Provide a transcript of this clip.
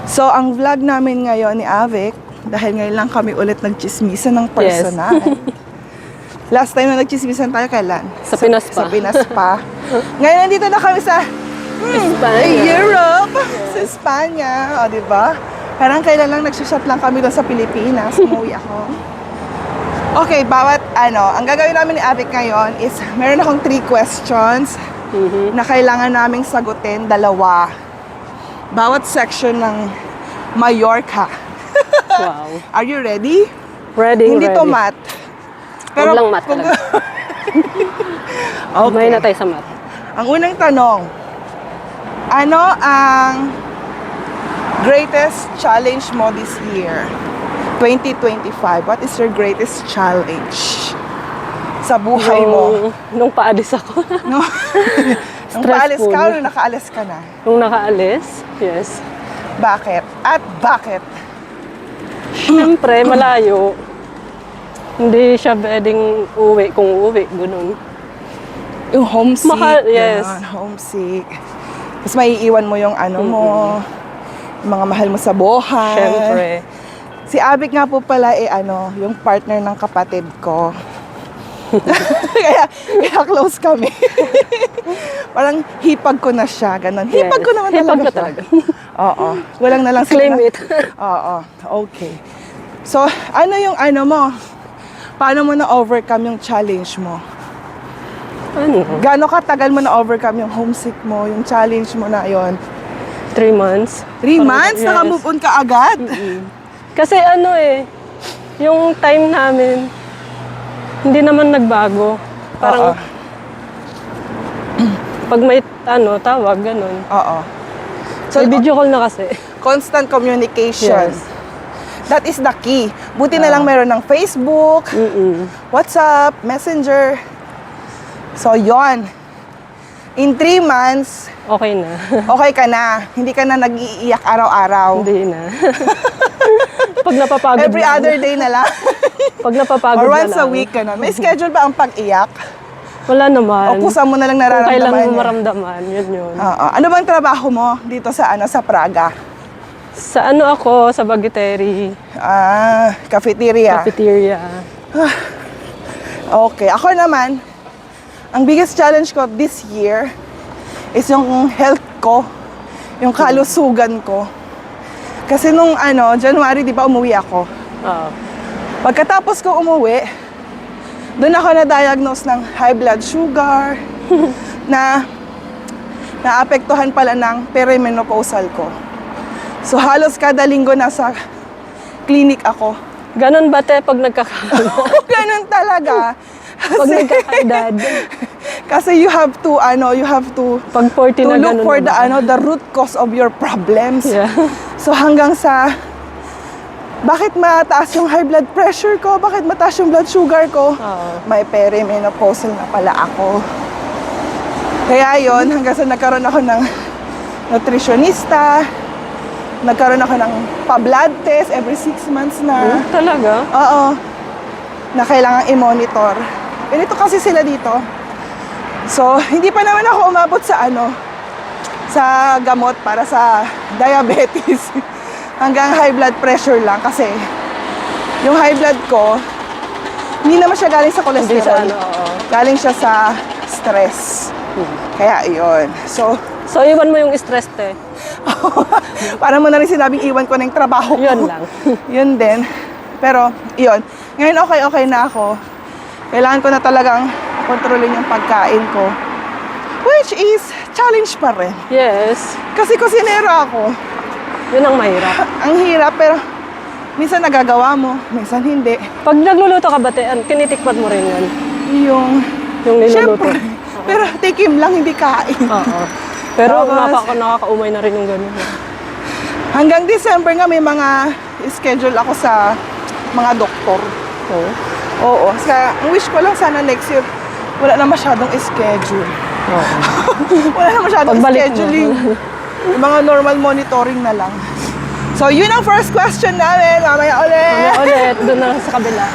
So, ang vlog namin ngayon ni Avic, dahil ngayon lang kami ulit nagchismisan ng personal. Last time na nagchismisan tayo, kailan? Sa Pinas pa. Sa Pinas pa. Ngayon, nandito na kami sa Europe, sa Espanya. O, diba? Parang kailan lang nagsushot lang kami doon sa Pilipinas. Umuwi ako. Okay, ang gagawin namin ni Avic ngayon is, meron akong 3 questions na kailangan naming sagutin, 2. Bawat section ng Mallorca. Wow. Are you ready? Ready, Hindi ready. to math. Pero lang math talaga. Okay. May na tayo sa math. Ang unang tanong, ano ang greatest challenge mo this year? 2025. What is your greatest challenge sa buhay mo? Nung paalis ako. No? Nung paalis ka o nung nakaalis ka na? Nung nakaalis, yes. Bakit? At bakit? Siyempre, malayo. Hindi siya pwedeng uwi kung uwi, ganun. Yung homesick. Yes. Ganun, homesick. Tapos maiiwan mo yung ano mo, yung mga mahal mo sa buhay. Siyempre. Si Avic nga po pala yung partner ng kapatid ko. kaya close kami. Parang hipag ko na siya, ganun. Yes. Hipag ko naman Hipag talaga ka siya. talaga. Oo. Walang na lang Claim it. Oo. Okay. So, mo? Paano mo na-overcome yung challenge mo? Ano? Gaano katagal mo na-overcome yung homesick mo, yung challenge mo na yon? 3 months. 3 months? Yes. Naka-move on ka agad? Kasi yung time namin, hindi naman nagbago. Parang, pag may tawag, ganun. Oo. So, may video call na kasi. Constant communication. Yes. That is the key. Buti na lang meron ng Facebook, WhatsApp, Messenger. So, yon. In 3 months, Okay na. okay ka na. Hindi ka na nag-iiyak araw-araw. Hindi na. Pag napapagod Every na. other day na lang. Pag napapagod Or na once a lang. week ka na. May schedule ba ang pag-iyak? Wala naman. O kusa mo na lang Kung kailan nararamdaman mo niya? maramdaman, yun. Oo. Ano bang trabaho mo dito sa Praga? Sa sa Bagiteri, Cafeteria. cafeteria. Okay. Ako naman, ang biggest challenge ko this year is yung health ko, yung kalusugan ko. Kasi nung January, di ba, umuwi ako. Oo. Pagkatapos ko umuwi, doon ako na-diagnose ng high blood sugar, na naapektuhan pala ng perimenopausal ko. So halos kada linggo nasa clinic ako. Ganon ba pag nagkakaedad? Ganun talaga. Pag nagkakaedad. Kasi you have to Pag 40 na look ganon for na ba? the root cause of your problems. Yeah. So hanggang sa bakit mataas yung high blood pressure ko? Bakit mataas yung blood sugar ko? Oo. May perimenopausal na pala ako. Kaya yon, hanggang sa nagkaroon ako ng nutritionista, nagkaroon ako ng pa-blood test every 6 months na. Talaga? Oo. Na kailangang i-monitor. Ganito kasi sila dito. So, hindi pa naman ako umabot sa sa gamot para sa diabetes. Hanggang high blood pressure lang kasi yung high blood ko, hindi naman siya galing sa Hindi cholesterol. sa oo. Galing siya sa stress. Kaya yun. So, iwan mo yung stress, Parang mo na rin sinabing iwan ko na yung trabaho ko. Yun lang. Yun din. Pero, yun. Ngayon okay na ako. Kailangan ko na talagang kontrolin yung pagkain ko. Which is, challenge pa rin. Yes. Kasi kusinero ako. Yun ang mahirap. Ang hirap, pero minsan nagagawa mo, minsan hindi. Pag nagluluto ka ba, tinitikman mo rin yun? Yung Niluluto. Siyempre. Pero tikim lang, hindi kain. Oo. Pero Tapos, nakakaumay na rin yung gano'n. hanggang December nga may mga schedule ako sa mga doktor. Oo. Oo. Kaya ang wish ko lang sana next year, wala na masyadong schedule. Oo. Wala na masyadong Pagbalik mo. scheduling. Yung mga normal monitoring na lang. So, yun ang first question namin. Mamaya ulit. Ulit, doon na lang sa kabila.